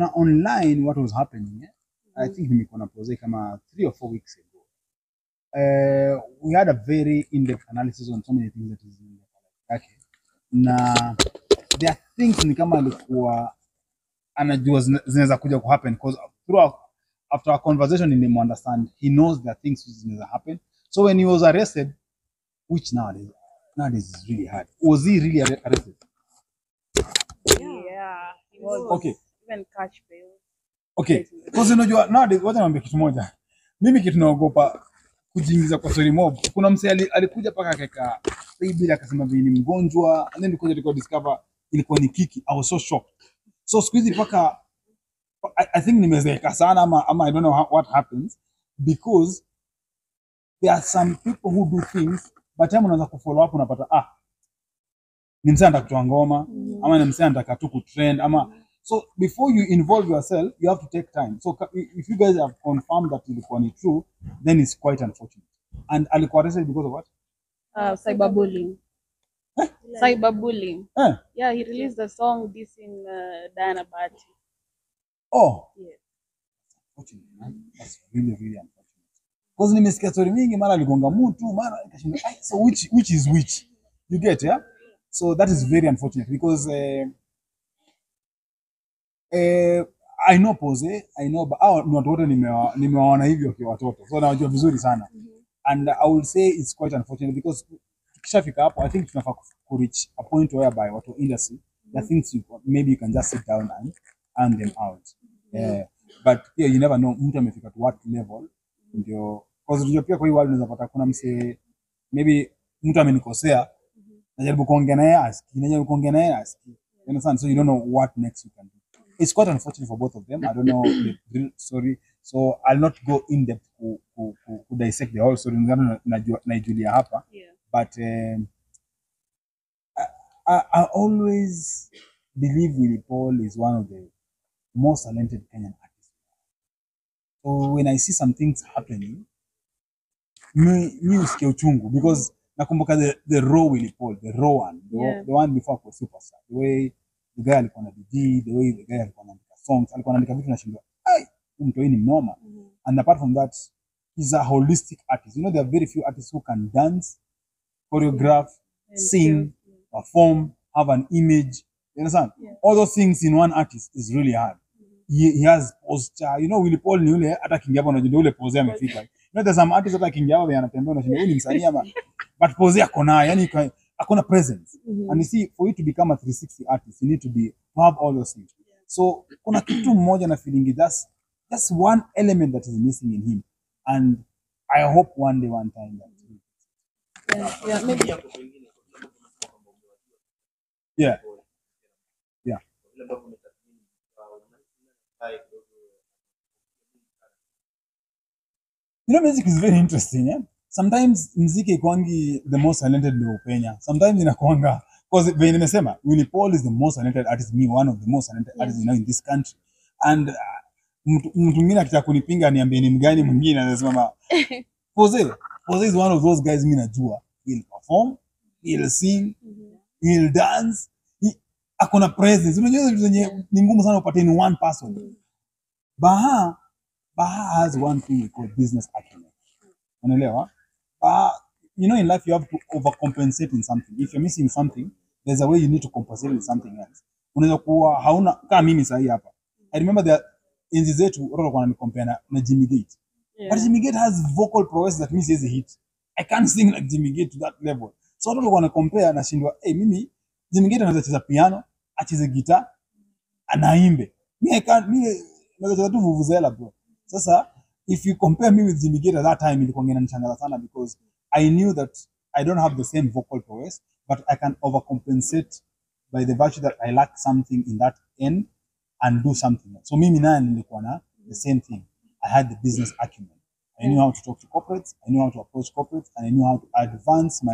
online what was happening, I think nimekuwa na pose kama 3 or 4 weeks ago. We had a very in-depth analysis on so many things that is in the yake. Na there are things ni kama alikuwa anajua zinaweza kuja ku happen because after a conversation in him understand he knows there are things which zinaweza happen. So when he was arrested, which nowadays is really hard. Was he really arrested? Yeah, he was. Okay. Even catch bail. Okay. Because unajua nowadays wacha niambie kitu moja. Mimi kitu naogopa kujiingiza kwa story mob. Kuna msee alikuja paka akaweka bila akasema vile ni mgonjwa, and then nilikuja discover ilikuwa ni kiki. I was so shocked. So siku hizi paka I think nimezeeka sana ama I don't know what happens because there are some people who do things but time unaanza kufollow up unapata ni msee anataka kutoa ngoma ama ni msee anataka tu kutrend ama so before you involve yourself you have to take time. So if you guys have confirmed that ilikuwa ni true then it's quite unfortunate. And alikuwa arrested because of what? Cyberbullying. Cyberbullying. Yeah, he released a song dissing Diana Bati. Oh. Yeah. Unfortunate, man. That's really unfortunate. Because nimesikia story mingi mara aligonga mtu mara ikashinda. So which is which? You get, yeah? So that is very unfortunate because I know Pose, I know but ni watu wote nimewaona hivyo kwa watoto. So najua vizuri sana. And I will say it's quite unfortunate because tukishafika hapo I think tunafaa ku reach a point whereby watu industry the things maybe you can just sit down and earn them out. But yeah, you never know mtu amefika to what level ndio because unajua pia kwa hii world unaweza pata kuna mse maybe mtu amenikosea najaribu kuongea naye aski you understand, so you don't know what next you can do. It's quite unfortunate for both of them. I don't know the real story, so I'll not go in depth to dissect the whole story na Julia hapa. But I always believe Willy Paul is one of the most talented Kenyan artists. So when I see some things happening, me usikia uchungu because nakumbuka the raw Willy Paul, the raw one, the one before kwa superstar, the way the guy alikuwa na DJ, the way the guy alikuwa anaandika songs, alikuwa anaandika vitu nashindwa mtu ni mnoma. And apart from that, he's a holistic artist. You know, there are very few artists who can dance, choreograph, sing, perform, have an image. You understand? All those things in one artist is really hard. He has posture. You know, Willy Paul ni yule hata kingiaba unajua ule pose amefika. You know, there's some artists hata kingiaba anatembea unashinda huyu ni msanii ama but pose yako nayo, yani akona presence. And you see, for you to become a 360 artist, you need to have all those things. So kuna kitu mmoja na feeling that's one element that is missing in him, and I hope one time that maybe yeah. You know, music is very interesting, yeah? Sometimes muziki kwangi the most talented ndio upenya. Sometimes inakuanga because vile nimesema Willy Paul is the most talented artist, one of the most talented artists you know in this country. And mtu mwingine akitaka kunipinga niambie ni mgani mwingine anasema Pose is one of those guys mimi najua. He'll perform, he'll sing, he'll dance. Akona presence. Unajua vitu zenye ni ngumu sana upate in one person. Baha has one thing we call business acumen. Unaelewa? You know, in life you have to overcompensate in something. If you're missing something, there's a way you need to compensate with something else. Unaweza kuwa hauna kama mimi sahi hapa. I remember that enzi zetu watu walikuwa wananicompare na Jimmy Gate. But Jimmy Gate has vocal prowess that means he's a hit. I can't sing like Jimmy Gate to that level. So watu walikuwa wanacompare na shindwa, mimi Jimmy Gate anaweza cheza piano, acheze guitar, anaimbe. Mimi naweza cheza tu vuvuzela bro. Sasa if you compare me with Jimmy Gate at that time ilikuwa inanishangaza sana because I knew that I don't have the same vocal prowess but I can overcompensate by the virtue that I lack something in that end and do something. So mimi naye nilikuwa na the same thing. I had the business acumen. I knew how to talk to corporates, I knew how to approach corporates, and I knew how to advance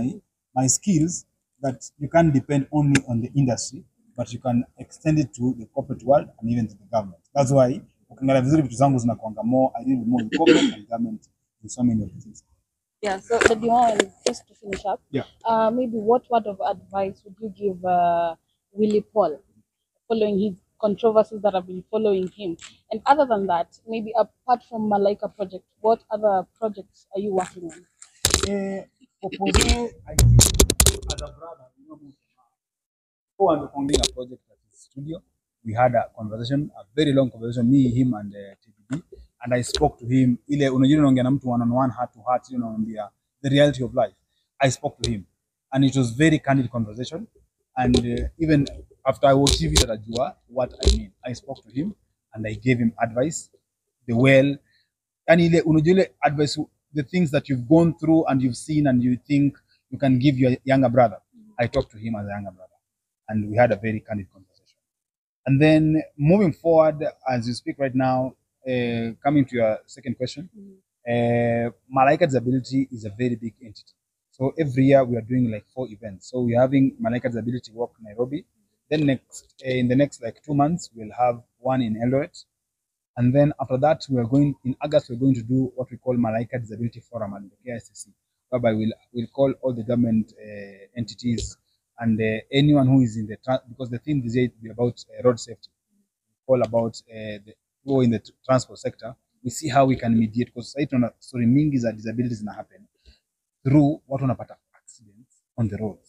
my skills that you can't depend only on the industry but you can extend it to the corporate world and even to the government. That's why ukiangalia vizuri vitu zangu zinakuanga more I deal more with corporate and government in so many of the things. Yeah, so the demand, just to finish up, maybe what word of advice would you give Willy Paul following his controversies that have been following him. And other than that, maybe apart from Malaika project, what other projects are you working on? For Pose, I think as a brother, and founding a project at his studio. We had a conversation, a very long conversation, me, him, and TBD. And I spoke to him. Ile unajua unaongea na mtu one on one, heart to heart, the reality of life. I spoke to him, and it was very candid conversation. And even after I watched TV, that what I mean, I spoke to him and I gave him advice. And ile unajua ile advice, the things that you've gone through and you've seen and you think you can give your younger brother. I talked to him as a younger brother. And we had a very candid conversation. And then moving forward, as you speak right now, coming to your second question, Malaika Disability is a very big entity. So every year we are doing like 4 events. So we're having Malaika Disability Walk Nairobi. Then in the next like 2 months, we'll have one in Eldoret. And then after that, we are going, in August, we're going to do what we call Malaika Disability Forum at the KICC, whereby we'll call all the government entities and anyone who is in the, because the theme this year will be about road safety, all about who in the transport sector. We see how we can mediate, because story mingi za disabilities na happen through what wanapata accidents on the roads.